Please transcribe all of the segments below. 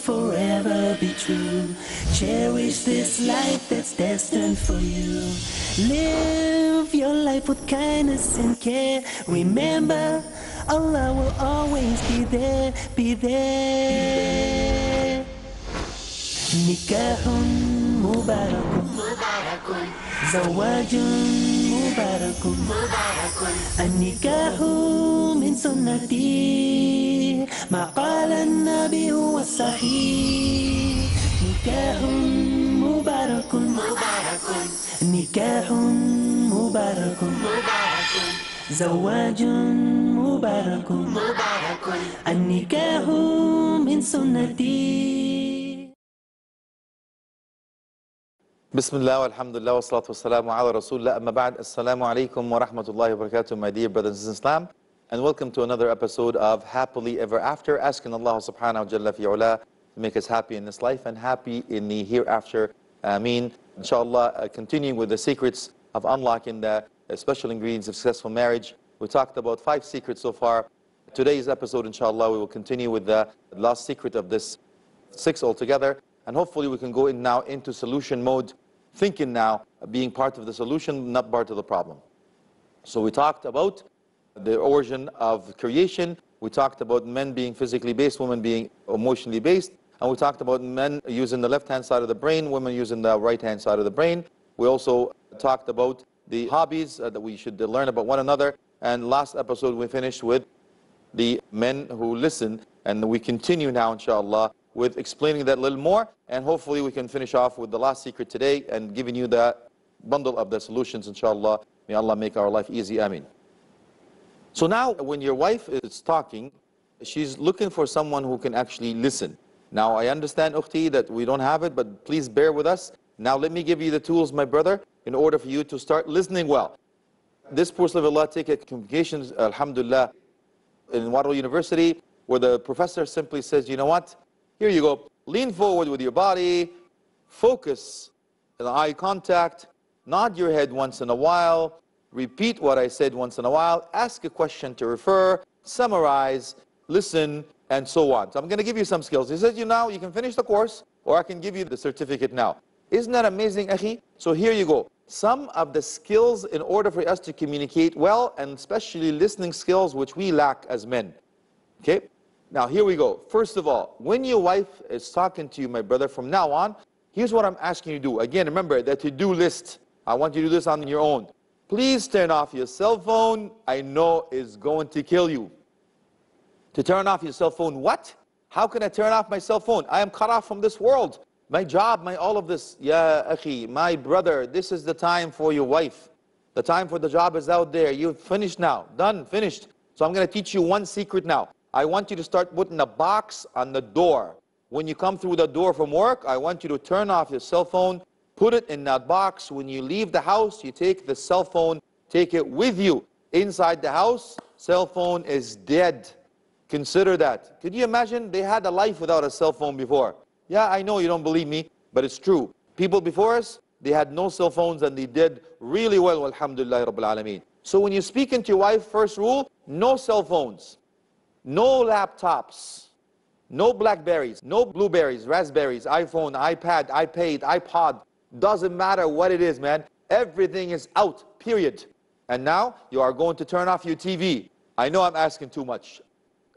forever be true. Cherish this life that's destined for you. Live your life with kindness and care. Remember, Allah will always be there, be there. Nikahun mubarakun, zawajun mubarakun, النكاح من سنتي ما قال النبي هو الصحيح. نكاح مبارك نكاح مبارك زواج مبارك النكاح من سنتي. Bismillah, alhamdulillah, wa salatu wa salamu ala rasulullah, amma ba'd. Assalamu alaikum wa rahmatullahi wa barakatuh, my dear brothers and sisters in Islam, and welcome to another episode of Happily Ever After, asking Allah subhanahu wa jalla fi'ula to make us happy in this life and happy in the hereafter. Ameen. Inshallah, continuing with the secrets of unlocking the special ingredients of successful marriage. We talked about 5 secrets so far. Today's episode, inshallah, we will continue with the last secret of this 6 altogether. And hopefully we can go in now into solution mode, thinking now, being part of the solution, not part of the problem. So we talked about the origin of creation. We talked about men being physically based, women being emotionally based. And we talked about men using the left-hand side of the brain, women using the right-hand side of the brain. We also talked about the hobbies that we should learn about one another. And last episode we finished with the men who listen. And we continue now, inshallah, with explaining that a little more, and hopefully we can finish off with the last secret today and giving you the bundle of the solutions, inshallah. May Allah make our life easy, ameen. So now, when your wife is talking, she's looking for someone who can actually listen. Now, I understand, Ukhti, that we don't have it, but please bear with us. Now, let me give you the tools, my brother, in order for you to start listening well. This person of Allah take a communications, alhamdulillah, in Wadal University, where the professor simply says, you know what? Here you go. Lean forward with your body, focus on eye contact, nod your head once in a while, repeat what I said once in a while, ask a question to refer, summarize, listen, and so on. So I'm going to give you some skills. He says, you know, you can finish the course, or I can give you the certificate now. Isn't that amazing, Akhi? So here you go. Some of the skills in order for us to communicate well, and especially listening skills, which we lack as men. Okay? Now, here we go. First of all, when your wife is talking to you, my brother, from now on, here's what I'm asking you to do. Again, remember, the to-do list. I want you to do this on your own. Please turn off your cell phone. I know it's going to kill you. To turn off your cell phone, what? How can I turn off my cell phone? I am cut off from this world. My job, my all of this. Ya akhi, my brother, this is the time for your wife. The time for the job is out there. You've finished now. Done, finished. So I'm going to teach you one secret now. I want you to start putting a box on the door. When you come through the door from work, I want you to turn off your cell phone, put it in that box. When you leave the house, you take the cell phone, take it with you. Inside the house, cell phone is dead. Consider that. Could you imagine they had a life without a cell phone before? Yeah, I know you don't believe me, but it's true. People before us, they had no cell phones and they did really well, alhamdulillah rabbil alameen. So when you speak to your wife, first rule, no cell phones. No laptops, no Blackberries, no Blueberries, Raspberries, iPhone, iPad, iPad, iPod. Doesn't matter what it is, man. Everything is out, period. And now you are going to turn off your TV. I know I'm asking too much.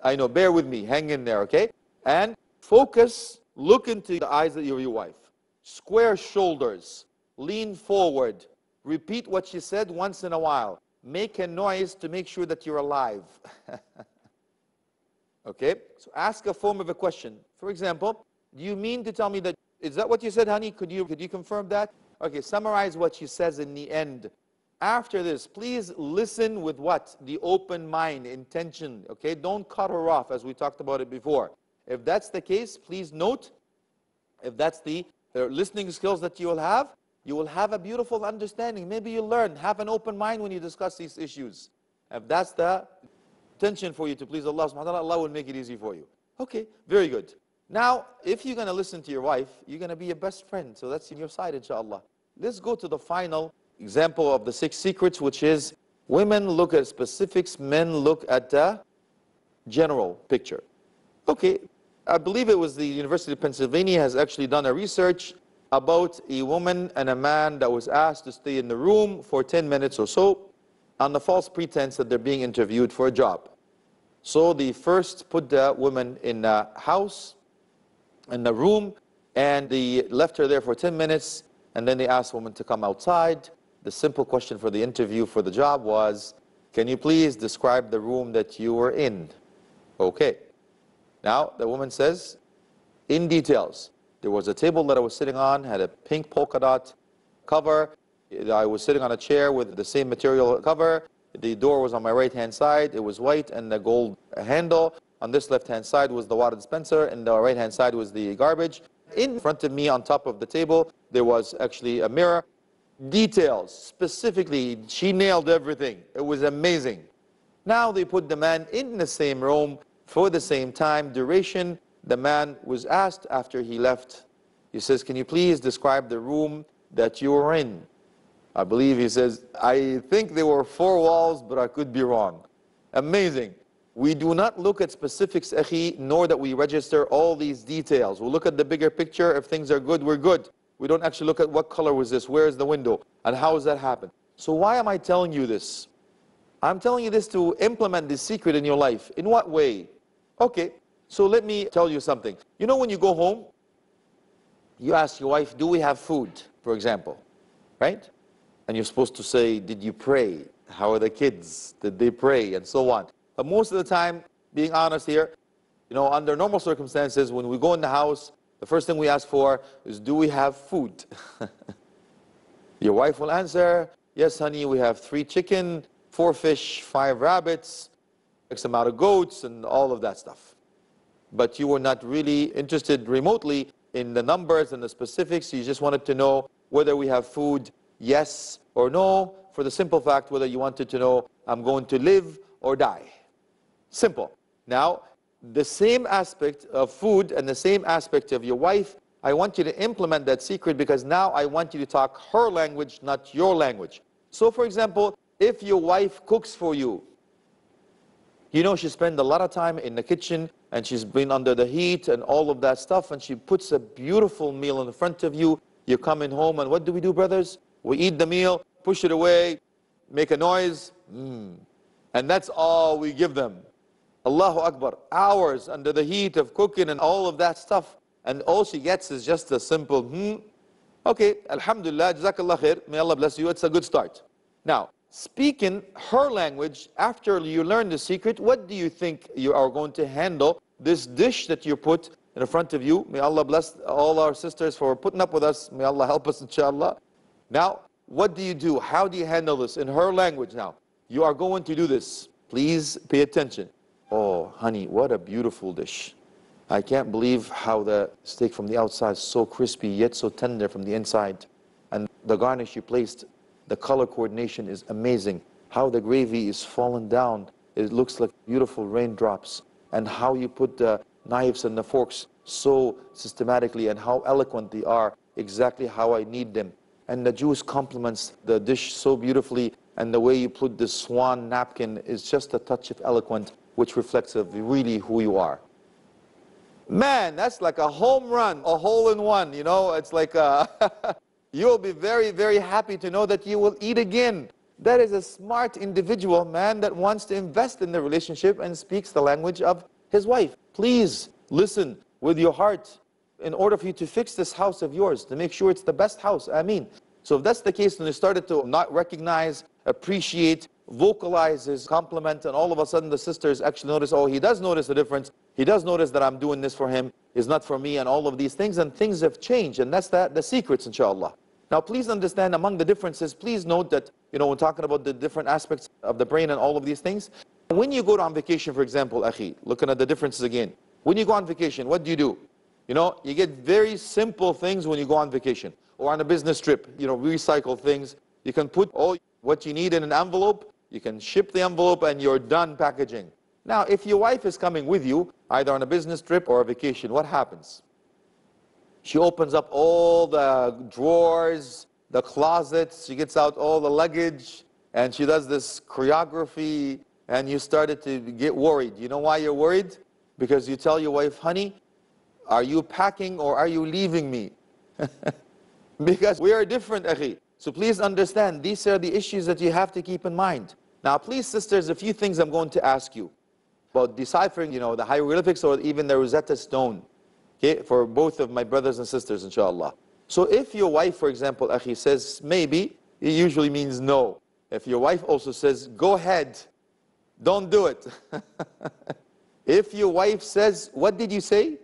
I know, bear with me, hang in there, okay? And focus, look into the eyes of your wife. Square shoulders, lean forward. Repeat what she said once in a while. Make a noise to make sure that you're alive. Okay, so ask a form of a question. For example, do you mean to tell me that, is that what you said, honey? Could you confirm that? Okay, summarize what she says in the end. After this, please listen with what? The open mind, intention, okay? Don't cut her off as we talked about it before. If that's the case, please note, if that's the listening skills that you will have a beautiful understanding. Maybe you'll learn, have an open mind when you discuss these issues. If that's the intention for you to please Allah subhanahu wa ta'ala, Allah will make it easy for you. Okay, very good. Now, if you're going to listen to your wife, you're going to be your best friend. So that's in your side, inshallah. Let's go to the final example of the 6 secrets, which is women look at specifics, men look at the general picture. Okay, I believe it was the University of Pennsylvania has actually done a research about a woman and a man that was asked to stay in the room for 10 minutes or so on the false pretense that they're being interviewed for a job. So they first put the woman in a house, in the room, and they left her there for 10 minutes, and then they asked the woman to come outside. The simple question for the interview for the job was, can you please describe the room that you were in? Okay. Now, the woman says, in details, there was a table that I was sitting on, had a pink polka dot cover. I was sitting on a chair with the same material cover. The door was on my right-hand side. It was white and the gold handle. On this left-hand side was the water dispenser, and the right-hand side was the garbage. In front of me, on top of the table, there was actually a mirror. Details, specifically, she nailed everything. It was amazing. Now they put the man in the same room for the same time, duration. The man was asked after he left, he says, can you please describe the room that you were in? I believe he says, I think there were 4 walls, but I could be wrong. Amazing. We do not look at specifics, akhi, nor that we register all these details. We look at the bigger picture. If things are good, we're good. We don't actually look at what color was this, where is the window, and how does that happen. So why am I telling you this? I'm telling you this to implement this secret in your life. In what way? Okay, so let me tell you something. You know when you go home, you ask your wife, do we have food, for example, right? And you're supposed to say, did you pray? How are the kids? Did they pray? And so on. But most of the time, being honest here, you know, under normal circumstances, when we go in the house, the first thing we ask for is, do we have food? Your wife will answer, yes, honey, we have 3 chicken, 4 fish, 5 rabbits, X amount of goats, and all of that stuff. But you were not really interested remotely in the numbers and the specifics. You just wanted to know whether we have food, yes or no, for the simple fact whether you wanted to know, I'm going to live or die. Simple. Now, the same aspect of food and the same aspect of your wife, I want you to implement that secret, because now I want you to talk her language, not your language. So for example, if your wife cooks for you, you know she spends a lot of time in the kitchen and she's been under the heat and all of that stuff, and she puts a beautiful meal in front of you. You're coming home, and what do we do, brothers? We eat the meal, push it away, make a noise, and that's all we give them. Allahu Akbar, hours under the heat of cooking and all of that stuff, and all she gets is just a simple, Okay, alhamdulillah, jazakallah khair, may Allah bless you, it's a good start. Now, speaking her language, after you learn the secret, what do you think you are going to handle this dish that you put in front of you? May Allah bless all our sisters for putting up with us. May Allah help us, inshallah. Now, what do you do? How do you handle this in her language now? You are going to do this. Please pay attention. Oh, honey, what a beautiful dish. I can't believe how the steak from the outside is so crispy, yet so tender from the inside. And the garnish you placed, the color coordination is amazing. How the gravy is fallen down. It looks like beautiful raindrops. And how you put the knives and the forks so systematically, and how eloquent they are, exactly how I need them. And the juice complements the dish so beautifully, and the way you put the swan napkin is just a touch of eloquent, which reflects of really who you are. Man, that's like a home run, a hole-in-one, you know, it's like you'll be very, very happy to know that you will eat again. That is a smart individual, man, that wants to invest in the relationship and speaks the language of his wife. Please listen with your heart in order for you to fix this house of yours, to make sure it's the best house. Ameen. So if that's the case, then you started to not recognize, appreciate, vocalize his compliment, and all of a sudden the sisters actually notice, oh, he does notice the difference. He does notice that I'm doing this for him, it's not for me, and all of these things, and things have changed, and that's the secrets, inshallah. Now, please understand, among the differences, please note that, you know, when talking about the different aspects of the brain and all of these things, when you go on vacation, for example, akhi, looking at the differences again, when you go on vacation, what do? You know, you get very simple things when you go on vacation, or on a business trip, you know, recycle things. You can put all what you need in an envelope, you can ship the envelope, and you're done packaging. Now, if your wife is coming with you, either on a business trip or a vacation, what happens? She opens up all the drawers, the closets, she gets out all the luggage, and she does this choreography, and you started to get worried. You know why you're worried? Because you tell your wife, honey, Are you packing or are you leaving me? Because we are different, akhi. So please understand, these are the issues that you have to keep in mind. Now, please, sisters, a few things I'm going to ask you about deciphering, the hieroglyphics or even the Rosetta Stone, okay, for both of my brothers and sisters, inshallah. So if your wife, for example, akhi, says maybe, it usually means no. If your wife also says, go ahead, don't do it. If your wife says, what did you say?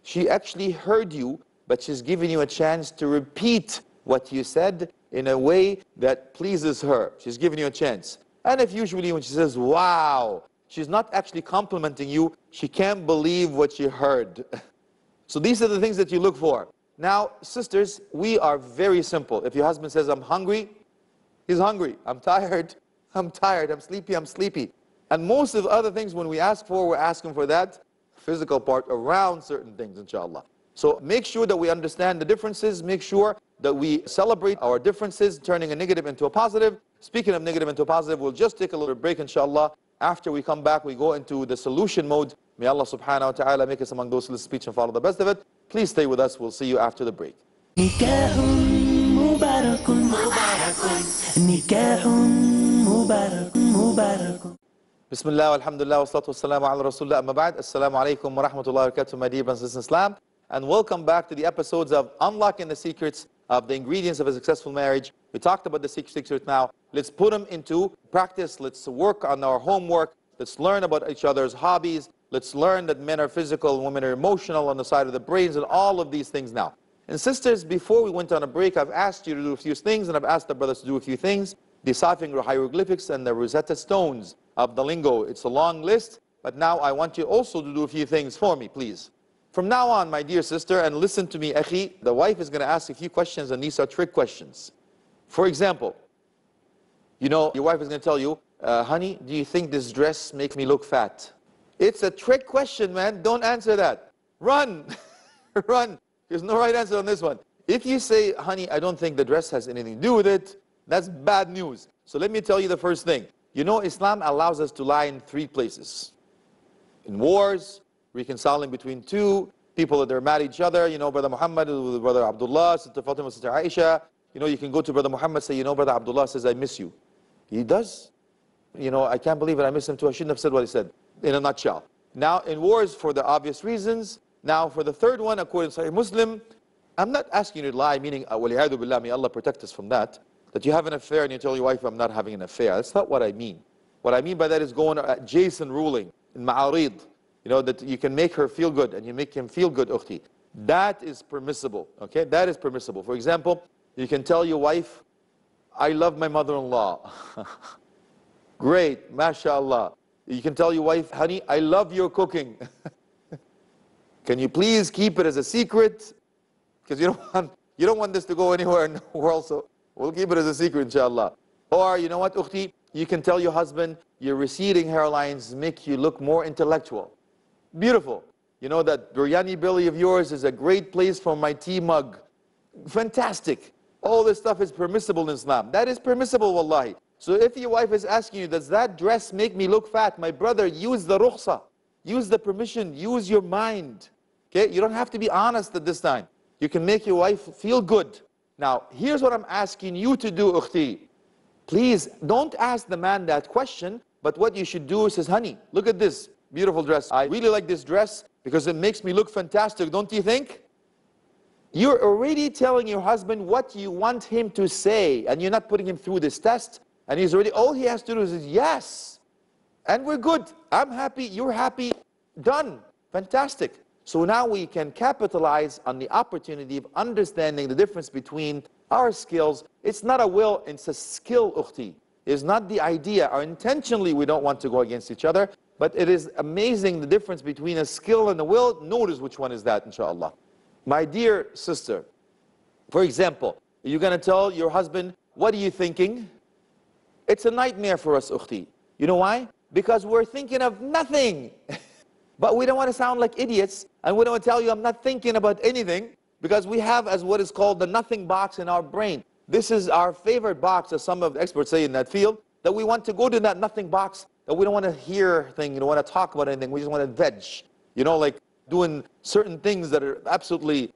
She actually heard you, but she's giving you a chance to repeat what you said in a way that pleases her. She's giving you a chance. And if usually when she says, wow, she's not actually complimenting you, she can't believe what she heard. So these are the things that you look for. Now, sisters, we are very simple. If your husband says, I'm hungry, he's hungry. I'm tired, I'm tired. I'm sleepy, I'm sleepy. And most of the other things, when we ask for, we're asking for that physical part around certain things, inshallah. So make sure that we understand the differences. Make sure that we celebrate our differences, turning a negative into a positive. Speaking of negative into a positive, we'll just take a little break, inshallah. After we come back, we go into the solution mode. May Allah subhanahu wa ta'ala make us among those who listen to speech and follow the best of it. Please stay with us. We'll see you after the break. نكاح مبارك نكاح مبارك مبارك. Bismillah, alhamdulillah, wa salatu wassalamu ala rasulullah, amma ba'd. Assalamu alaikum wa rahmatullahi wa barakatuh, my dear brothers and sisters in Islam. And welcome back to the episodes of Unlocking the Secrets of the Ingredients of a Successful Marriage. We talked about the secrets now. Let's put them into practice. Let's work on our homework. Let's learn about each other's hobbies. Let's learn that men are physical and women are emotional on the side of the brains and all of these things now. And sisters, before we went on a break, I've asked you to do a few things, and I've asked the brothers to do a few things, deciphering the hieroglyphics and the Rosetta Stones of the lingo. It's a long list, but now I want you also to do a few things for me, please. From now on, my dear sister, and listen to me, akhi, the wife is going to ask a few questions, and these are trick questions. For example, your wife is going to tell you, honey, do you think this dress makes me look fat? It's a trick question, man. Don't answer that. Run. Run. There's no right answer on this one. If you say, honey, I don't think the dress has anything to do with it, that's bad news. So let me tell you the first thing. Islam allows us to lie in 3 places. In wars, reconciling between 2 people that are mad at each other. Brother Muhammad with Brother Abdullah, Sister Fatima, Sister Aisha. You can go to Brother Muhammad, say, Brother Abdullah says, I miss you. He does. I can't believe it. I miss him too. I shouldn't have said what he said, in a nutshell. Now, in wars, for the obvious reasons. Now, for the third one, according to Sahih Muslim, I'm not asking you to lie, meaning, waliyadu billah, may Allah protect us from that you have an affair and you tell your wife, I'm not having an affair. That's not what I mean. What I mean by that is going Jason ruling in ma'arid, that you can make her feel good and you make him feel good, ukhti. That is permissible, okay? That is permissible. For example, you can tell your wife, I love my mother-in-law. Great, mashallah. You can tell your wife, honey, I love your cooking. Can you please keep it as a secret? Because you don't want this to go anywhere in the world, so we'll keep it as a secret, inshallah. Or, you know what, ukhti? You can tell your husband, your receding hairlines make you look more intellectual. Beautiful. That biryani belly of yours is a great place for my tea mug. Fantastic. All this stuff is permissible in Islam. That is permissible, wallahi. So if your wife is asking you, does that dress make me look fat? My brother, use the rukhsa. Use the permission. Use your mind. Okay? You don't have to be honest at this time. You can make your wife feel good. Now, here's what I'm asking you to do, ukhti. Please, don't ask the man that question, but what you should do is, says, honey, look at this beautiful dress. I really like this dress because it makes me look fantastic, don't you think? You're already telling your husband what you want him to say, and you're not putting him through this test, and he's already, all he has to do is, yes, and we're good. I'm happy, you're happy, done, fantastic. So now we can capitalize on the opportunity of understanding the difference between our skills. It's not a will, it's a skill, ukhti. It's not the idea, or intentionally we don't want to go against each other, but it is amazing the difference between a skill and a will. Notice which one is that, inshallah. My dear sister, for example, you're going to tell your husband, what are you thinking? It's a nightmare for us, ukhti. You know why? Because we're thinking of nothing. But we don't want to sound like idiots, and we don't want to tell you I'm not thinking about anything, because we have as what is called the nothing box in our brain. This is our favorite box, as some of the experts say in that field, that we want to go to that nothing box, that we don't want to hear things, we don't want to talk about anything, we just want to veg. Like doing certain things that are absolutely,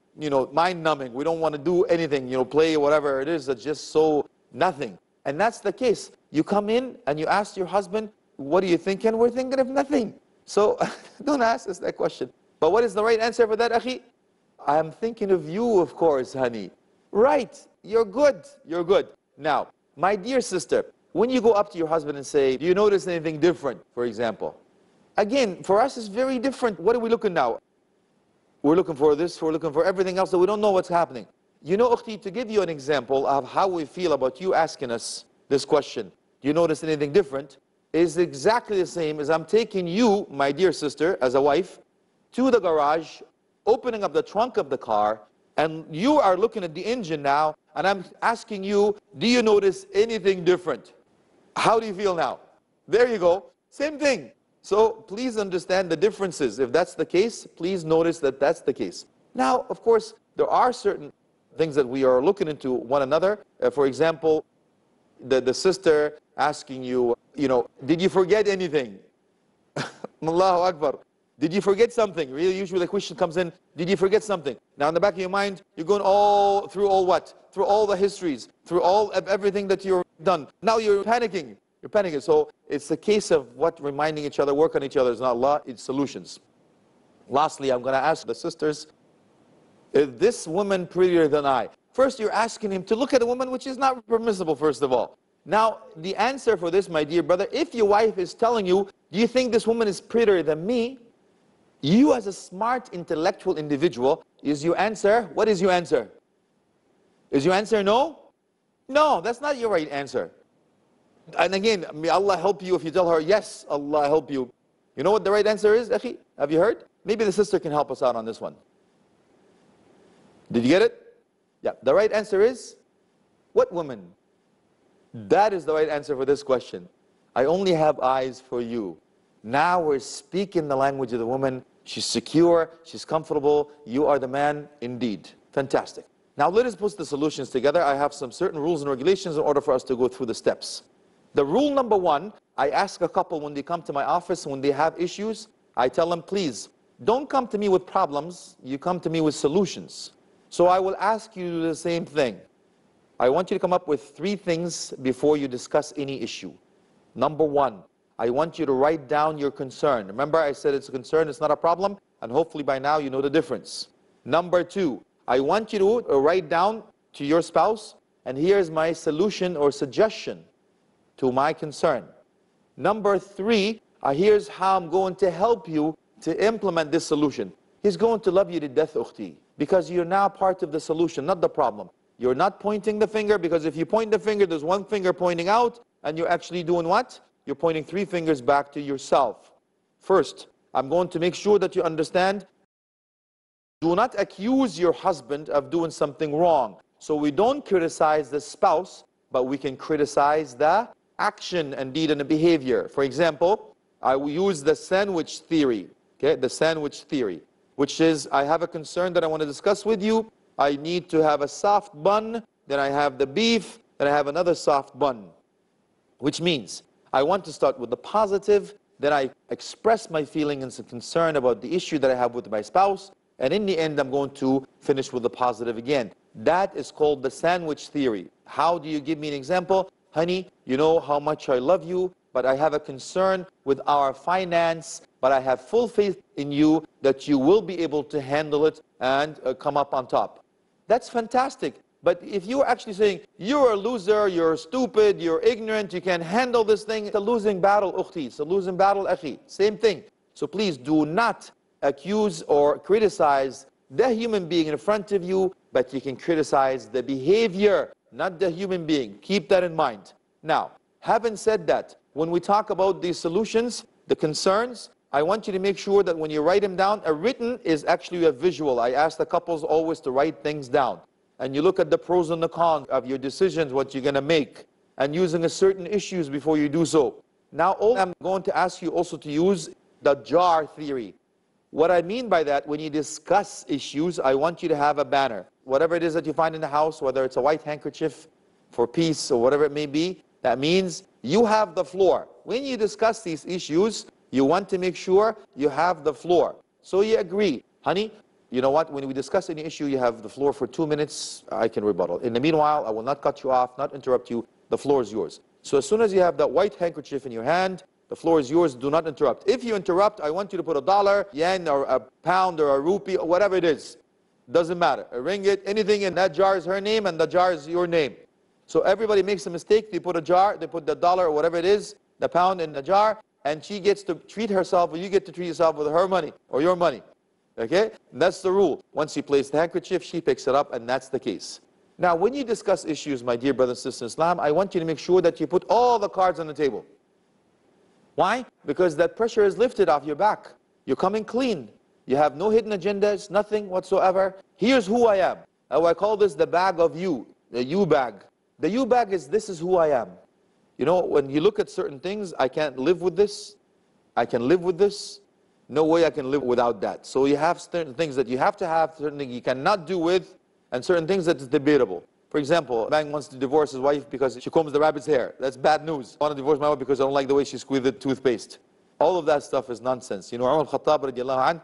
mind-numbing. We don't want to do anything, play whatever it is that's just so nothing. And that's the case. You come in and you ask your husband, what are you thinking? We're thinking of nothing. So don't ask us that question. But what is the right answer for that, akhi? I'm thinking of you, of course, honey. Right, you're good, you're good. Now, my dear sister, when you go up to your husband and say, do you notice anything different, for example? Again, for us, it's very different. What are we looking now? We're looking for this, we're looking for everything else, so we don't know what's happening. You know, Ukhti, to give you an example of how we feel about you asking us this question, do you notice anything different, is exactly the same as I'm taking you, my dear sister, as a wife, to the garage, opening up the trunk of the car, and you are looking at the engine now, and I'm asking you, do you notice anything different? How do you feel now? There you go. Same thing. So please understand the differences. If that's the case, please notice that that's the case. Now, of course, there are certain things that we are looking into one another. For example, the sister asking you, did you forget anything? Allahu Akbar. Did you forget something? Really, usually the question comes in, did you forget something? Now in the back of your mind, you're going through all what? Through all the histories, through all of everything that you've done. Now you're panicking. You're panicking. So it's a case of what? Reminding each other, work on each other. It's not Allah, it's solutions. Lastly, I'm going to ask the sisters, is this woman prettier than I? First, you're asking him to look at a woman, which is not permissible, first of all. Now, the answer for this, my dear brother, if your wife is telling you, do you think this woman is prettier than me? You as a smart, intellectual individual, is your answer, what is your answer? Is your answer no? No, that's not your right answer. And again, may Allah help you if you tell her, yes, Allah help you. You know what the right answer is, akhi? Have you heard? Maybe the sister can help us out on this one. Did you get it? Yeah, the right answer is, what woman? That is the right answer for this question. I only have eyes for you. Now we're speaking the language of the woman. She's secure, she's comfortable, you are the man indeed. Fantastic. Now let us put the solutions together. I have some certain rules and regulations in order for us to go through the steps. The rule number one, I ask a couple when they come to my office, when they have issues, I tell them, please, don't come to me with problems, you come to me with solutions. So I will ask you the same thing. I want you to come up with 3 things before you discuss any issue. Number one, I want you to write down your concern. Remember, I said it's a concern, it's not a problem, and hopefully by now you know the difference. Number 2, I want you to write down to your spouse, and here's my solution or suggestion to my concern. Number 3, here's how I'm going to help you to implement this solution. He's going to love you to death, ukhti, because you're now part of the solution, not the problem. You're not pointing the finger, because if you point the finger, there's one finger pointing out, and you're actually doing what? You're pointing 3 fingers back to yourself. First, I'm going to make sure that you understand, do not accuse your husband of doing something wrong. So we don't criticize the spouse, but we can criticize the action and deed and the behavior. For example, I will use the sandwich theory, okay? The sandwich theory, which is, I have a concern that I want to discuss with you. I need to have a soft bun, then I have the beef, then I have another soft bun. Which means, I want to start with the positive, then I express my feelings and concern about the issue that I have with my spouse, and in the end I'm going to finish with the positive again. That is called the sandwich theory. How do you give me an example? Honey, you know how much I love you, but I have a concern with our finance, but I have full faith in you that you will be able to handle it and come up on top. That's fantastic. But if you're actually saying, you're a loser, you're stupid, you're ignorant, you can't handle this thing, it's a losing battle, ukhti. It's a losing battle, akhi. Same thing. So please do not accuse or criticize the human being in front of you, but you can criticize the behavior, not the human being. Keep that in mind. Now, having said that, when we talk about these solutions, the concerns, I want you to make sure that when you write them down, a written is actually a visual. I ask the couples always to write things down. And you look at the pros and the cons of your decisions, what you're going to make, and using a certain issues before you do so. Now, all I'm going to ask you also to use the jar theory. What I mean by that, when you discuss issues, I want you to have a banner. Whatever it is that you find in the house, whether it's a white handkerchief for peace or whatever it may be, that means you have the floor. When you discuss these issues, you want to make sure you have the floor. So you agree. Honey, you know what? When we discuss any issue, you have the floor for 2 minutes. I can rebuttal. In the meanwhile, I will not cut you off, not interrupt you. The floor is yours. So as soon as you have that white handkerchief in your hand, the floor is yours. Do not interrupt. If you interrupt, I want you to put $1, yen, or a pound, or a rupee, or whatever it is. Doesn't matter. A ringgit, anything in that jar is her name, and the jar is your name. So everybody makes a mistake. They put a jar, they put the dollar, or whatever it is, the pound in the jar, and she gets to treat herself, or you get to treat yourself with her money, or your money. Okay? That's the rule. Once you place the handkerchief, she picks it up, and that's the case. Now, when you discuss issues, my dear brothers and sisters in Islam, I want you to make sure that you put all the cards on the table. Why? Because that pressure is lifted off your back. You're coming clean. You have no hidden agendas, nothing whatsoever. Here's who I am. I call this the bag of you, the you bag. The you bag is, this is who I am. You know, when you look at certain things, I can't live with this. I can live with this. No way I can live without that. So you have certain things that you have to have, certain things you cannot do with, and certain things that is debatable. For example, a man wants to divorce his wife because she combs the rabbit's hair. That's bad news. I want to divorce my wife because I don't like the way she squeezed the toothpaste. All of that stuff is nonsense. You know, Umar al-Khattab radiallahu anh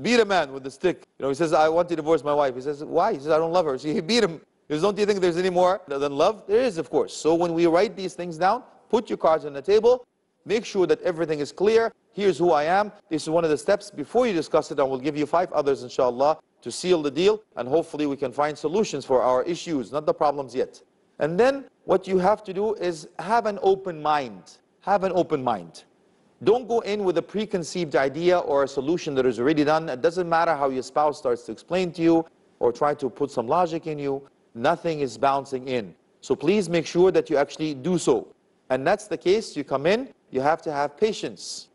beat a man with a stick. You know, he says, I want to divorce my wife. He says, why? He says, I don't love her. So he beat him. He says, don't you think there's any more than love? There is, of course. So when we write these things down, put your cards on the table, make sure that everything is clear. Here's who I am. This is one of the steps. Before you discuss it, I will give you 5 others, inshallah, to seal the deal, and hopefully we can find solutions for our issues, not the problems yet. And then what you have to do is have an open mind. Have an open mind. Don't go in with a preconceived idea or a solution that is already done. It doesn't matter how your spouse starts to explain to you or try to put some logic in you. Nothing is bouncing in. So please make sure that you actually do so. And that's the case. You come in, you have to have patience.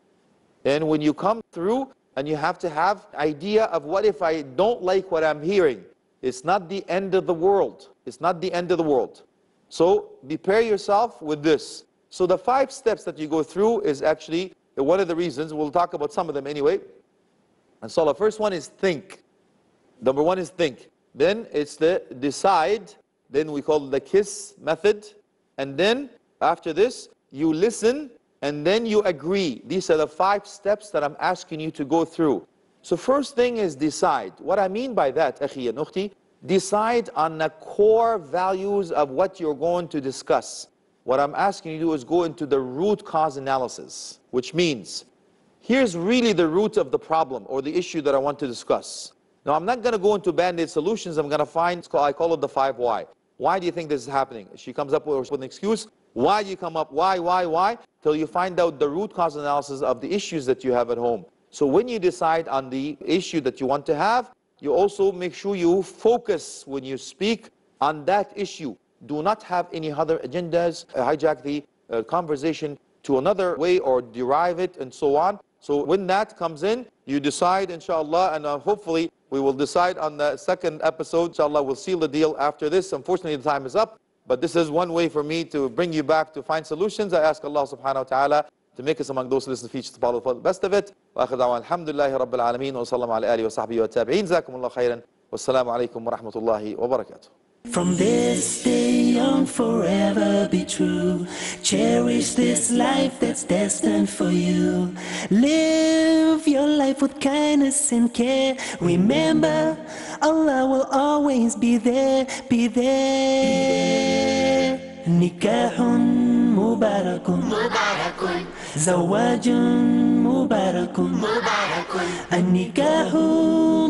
And when you come through, and you have to have idea of, what if I don't like what I'm hearing? It's not the end of the world. It's not the end of the world. So prepare yourself with this. So the 5 steps that you go through is actually one of the reasons. We'll talk about some of them anyway. And so the first one is think. Number 1 is think. Then it's the decide. Then we call it the KISS method. And then after this, you listen, and then you agree. These are the 5 steps that I'm asking you to go through. So first thing is decide. What I mean by that, akhi and ukhti, decide on the core values of what you're going to discuss. What I'm asking you to do is go into the root cause analysis, which means, here's really the root of the problem or the issue that I want to discuss. Now, I'm not going to go into band-aid solutions. I'm going to find, I call it the 5 why. Why do you think this is happening? She comes up with an excuse. Why do you come up? Why? Till you find out the root cause analysis of the issues that you have at home. So when you decide on the issue that you want to have, you also make sure you focus when you speak on that issue. Do not have any other agendas, hijack the conversation to another way or derive it and so on. So when that comes in, you decide, inshallah, and hopefully we will decide on the second episode. Inshallah, we'll seal the deal after this. Unfortunately, the time is up. But this is one way for me to bring you back to find solutions. I ask Allah subhanahu wa ta'ala to make us among those who listen to features to follow the best of it. Wa akhir da'wan alhamdulillahi rabbil alameen wa sallallahu ala alihi wa sahbihi wa tabi'in. Jazakumullah khairan. Wassalamu alaikum wa rahmatullahi wa barakatuh. From this day on, forever be true. Cherish this life that's destined for you. Live your life with kindness and care. Remember, Allah will always be there, be there. Nikahun mubarakun, zawajun mubarakun, النكاح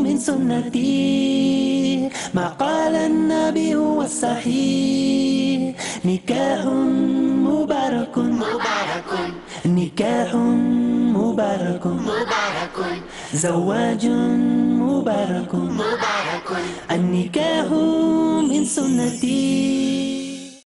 من سنتي ما قال النبي هو الصحيح نكاح مبارك نكاح مبارك زواج مبارك النكاح من سنتي